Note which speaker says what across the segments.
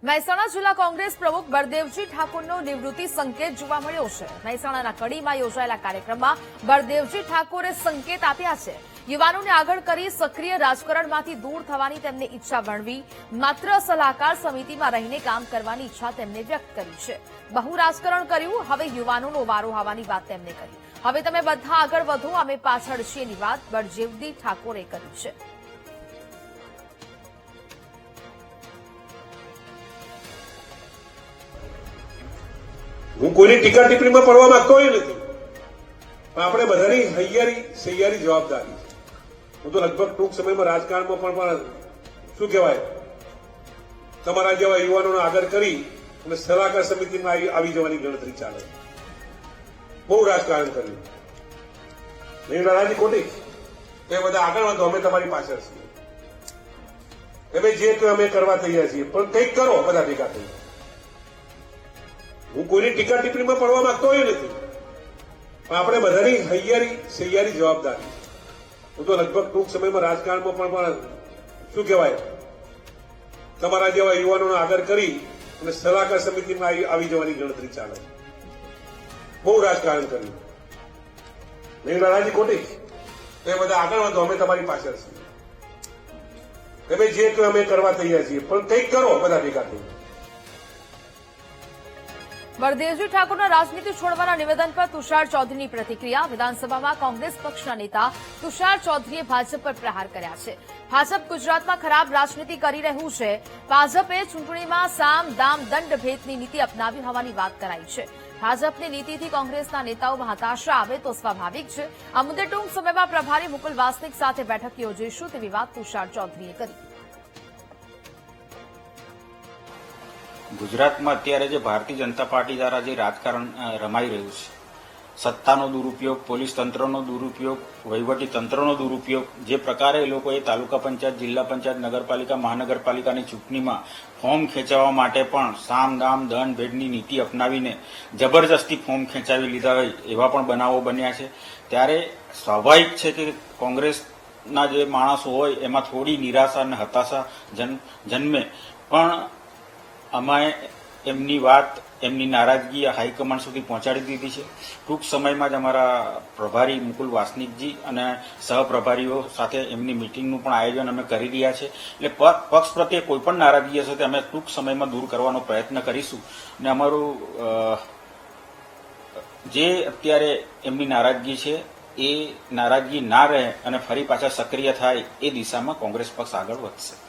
Speaker 1: મહેસાણા જિલ્લા કોંગ્રેસ પ્રમુખ બળદેવજી ઠાકોરનો નિવૃત્તિ સંકેત જોવા મળ્યો છે। મહેસાણાના કડીમાં યોજાયેલા કાર્યક્રમમાં બળદેવજી ઠાકોરે સંકેત આપ્યા છે। યુવાનોને આગળ કરી સક્રિય રાજકારણમાંથી દૂર થવાની તેમની ઈચ્છા વર્ણવી, માત્ર સલાહકાર સમિતિમાં રહીને કામ કરવાની ઈચ્છા તેમને વ્યક્ત કરી છે। બહુ રાજકારણ કર્યું, હવે યુવાનોનો વારો આવવાની વાત તેમને કરી। હવે તમે બધા આગળ વધો, અમે પાછળ છીએની વાત બળદેવજી ઠાકોરે કરી છે।
Speaker 2: હું કોઈની ટીકા ટિપ્પણીમાં પડવા માંગતો નથી, પણ આપણે બધાની હૈયારી સહિયારી જવાબદારી છે। હું તો લગભગ ટૂંક સમયમાં રાજકારણમાં પણ શું કહેવાય, તમારા જેવા યુવાનોને આગળ કરી અને સલાહકાર સમિતિમાં આવી જવાની ગણતરી ચાલે। બહુ રાજકારણ કર્યું, નહીં નારાજી ખોટી, તે બધા આગળ વધો, અમે તમારી પાછળ છીએ। તમે જે કહો અમે કરવા તૈયાર છીએ, પણ કંઈક કરો, બધા ભેગા થઈ। હું કોઈની ટીકા ટિપ્પણીમાં પડવા માંગતો નથી, પણ આપણે બધાની હૈયારી સહિયારી જવાબદારી છે। હું તો લગભગ ટૂંક સમયમાં રાજકારણમાં પણ શું કહેવાય, તમારા જેવા યુવાનોને આગળ કરી અને સલાહકાર સમિતિમાં આવી જવાની ગણતરી ચાલે। બહુ રાજકારણ કર્યું, નહીં નારાજી ખોટી, તે બધા આગળ વધો, અમે તમારી પાછળ છીએ। તમે જે કહો અમે કરવા તૈયાર છીએ, પણ કંઈક કરો, બધા ભેગા થઈ।
Speaker 1: બળદેવજી ઠાકોરના રાજનીતિ છોડવાના નિવેદન પર તુષાર ચૌધરીની પ્રતિક્રિયા। વિધાનસભામાં કોંગ્રેસ પક્ષના નેતા તુષાર ચૌધરીએ ભાજપ પર પ્રહાર કર્યા છે। ભાજપ ગુજરાતમાં ખરાબ રાજનીતિ કરી રહ્યું છે। ભાજપે ચૂંટણીમાં સામ દામ દંડ ભેદની નીતિ અપનાવી હોવાની વાત કરાઈ છે। ભાજપની નીતિથી કોંગ્રેસના નેતાઓમાં હતાશા આવે તો સ્વાભાવિક છે। આ મુદ્દે ટૂંક સમયમાં પ્રભારી મુકુલ વાસનિક સાથે બેઠક યોજીશું તેવી વાત તુષાર ચૌધરીએ કરી।
Speaker 3: ગુજરાતમાં અત્યારે જે ભારતીય જનતા પાર્ટી દ્વારા જે રાજકારણ રમાઈ રહ્યું છે, સત્તાનો દુરુપયોગ, પોલીસ તંત્રનો દુરુપયોગ, વહીવટી તંત્રનો દુરુપયોગ, જે પ્રકારે એ લોકોએ તાલુકા પંચાયત, જિલ્લા પંચાયત, નગરપાલિકા, મહાનગરપાલિકાની ચૂંટણીમાં ફોર્મ ખેંચાવવા માટે પણ સામ દામ દંડ ભેદની નીતિ અપનાવીને જબરજસ્તી ફોર્મ ખેંચાવી લીધા હોય એવા પણ બનાવો બન્યા છે। ત્યારે સ્વાભાવિક છે કે કોંગ્રેસના જે માણસો હોય એમાં થોડી નિરાશા અને હતાશા જન્મે, પણ અમે એમની વાત, એમની નારાજગી હાઈકમાન્ડ સુધી પહોંચાડી દીધી છે। ટૂંક સમયમાં જ અમારા પ્રભારી મુકુલ વાસનિકજી અને સહપ્રભારીઓ સાથે એમની મિટિંગનું પણ આયોજન અમે કરી રહ્યા છે। એટલે પક્ષ પ્રત્યે કોઈ પણ નારાજગી હશે તો અમે ટૂંક સમયમાં દૂર કરવાનો પ્રયત્ન કરીશું અને અમારું જે અત્યારે એમની નારાજગી છે એ નારાજગી ના રહે અને ફરી પાછા સક્રિય થાય એ દિશામાં કોંગ્રેસ પક્ષ આગળ વધશે।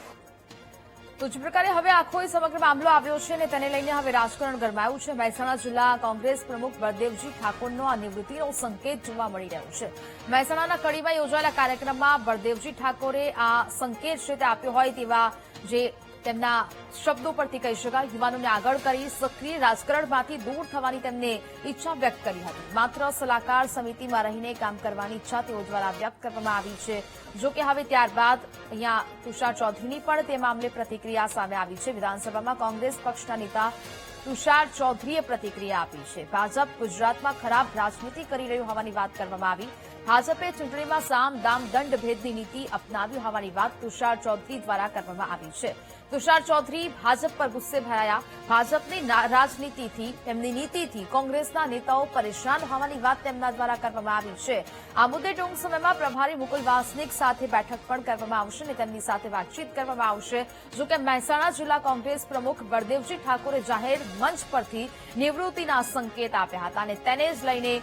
Speaker 1: તો જે પ્રકારે હવે આખો સમગ્ર મામલો આવ્યો છે ને તેને લઈને હવે રાજકારણ ગરમાયું છે। મહેસાણા જિલ્લા કોંગ્રેસ પ્રમુખ બળદેવજી ઠાકોરનો આ નિવૃત્તિનો સંકેત જોવા મળી રહ્યો છે। મહેસાણાના કડીમાં યોજાયેલા કાર્યક્રમમાં બળદેવજી ઠાકોરે આ સંકેત છે તે આપ્યો હોય તેવા જે તેમના શબ્દો પરથી કહી શકાય। યુવાનોને આગળ કરી સક્રિય રાજકારણમાંથી દૂર થવાની તેમને ઈચ્છા વ્યક્ત કરી હતી। માત્ર સલાહકાર સમિતિમાં રહીને કામ કરવાની ઈચ્છા તેઓ દ્વારા વ્યક્ત કરવામાં આવી છે। જો કે હવે ત્યારબાદ અહીંયા તુષાર ચૌધરીની પણ તે મામલે પ્રતિક્રિયા સામે આવી છે। વિધાનસભામાં કોંગ્રેસ પક્ષના નેતા તુષાર ચૌધરીએ પ્રતિક્રિયા આપી છે। ભાજપ ગુજરાતમાં ખરાબ રાજનીતિ કરી રહ્યું હોવાની વાત કરવામાં આવી। ભાજપે ચૂંટણીમાં સામ દામ દંડ ભેદની નીતિ અપનાવી હોવાની વાત તુષાર ચૌધરી દ્વારા કરવામાં આવી છે। તુષાર ચૌધરી ભાજપ પર ગુસ્સે ભરાયા। ભાજપની રાજનીતિથી, તેમની નીતિથી કોંગ્રેસના નેતાઓ પરેશાન હોવાની વાત તેમના દ્વારા કરવામાં આવી છે। આ મુદ્દે ટૂંક સમયમાં પ્રભારી મુકુલ વાસનિક સાથે બેઠક પણ કરવામાં આવશે અને તેમની સાથે વાતચીત કરવામાં આવશે। જો કે મહેસાણા જિલ્લા કોંગ્રેસ પ્રમુખ બળદેવજી ઠાકોરે જાહેર મંચ પરથી નિવૃત્તિના સંકેત આપ્યા હતા અને તેને જ લઈને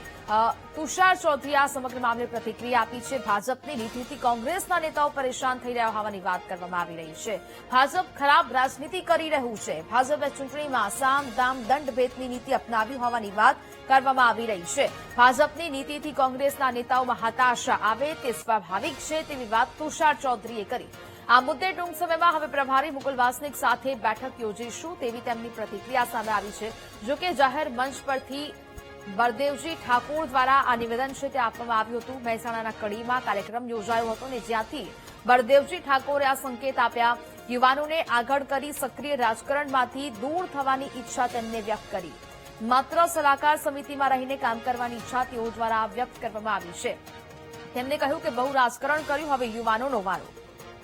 Speaker 1: તુષાર ચૌધરીએ આ સમગ્ર મામલે પ્રતિક્રિયા આપી છે। ભાજપની નીતિથી કોંગ્રેસના નેતાઓ પરેશાન થઈ રહ્યા હોવાની વાત કરવામાં આવી રહી છે। ભાજપ ખરાબ રાજનીતિ કરી રહ્યું છે। ભાજપે ચૂંટણીમાં સામ દામ દંડ ભેદની નીતિ અપનાવી હોવાની વાત કરવામાં આવી રહી છે। ભાજપની નીતિથી કોંગ્રેસના નેતાઓમાં હતાશા આવે તે સ્વાભાવિક છે તેવી વાત તુષાર ચૌધરીએ કરી। આ મુદ્દે ટૂંક સમયમાં હવે પ્રભારી મુકુલ વાસનિક સાથે બેઠક યોજીશું તેવી તેમની પ્રતિક્રિયા સામે આવી છે। જો કે જાહેર મંચ પરથી બળદેવજી ઠાકોર દ્વારા આ નિવેદન છે તે આપવામાં આવ્યું હતું। મહેસાણાના કડીમાં કાર્યક્રમ યોજાયો હતો અને જ્યાંથી બળદેવજી ઠાકોરે આ સંકેત આપ્યા। યુવાનોને આગળ કરી સક્રિય રાજકારણમાંથી દૂર થવાની ઈચ્છા તેમને વ્યક્ત કરી। માત્ર સલાહકાર સમિતિમાં રહીને કામ કરવાની ઈચ્છા તેઓ દ્વારા વ્યક્ત કરવામાં આવી છે। તેમણે કહ્યું કે બહુ રાજકારણ કર્યું, હવે યુવાનોનો વારો।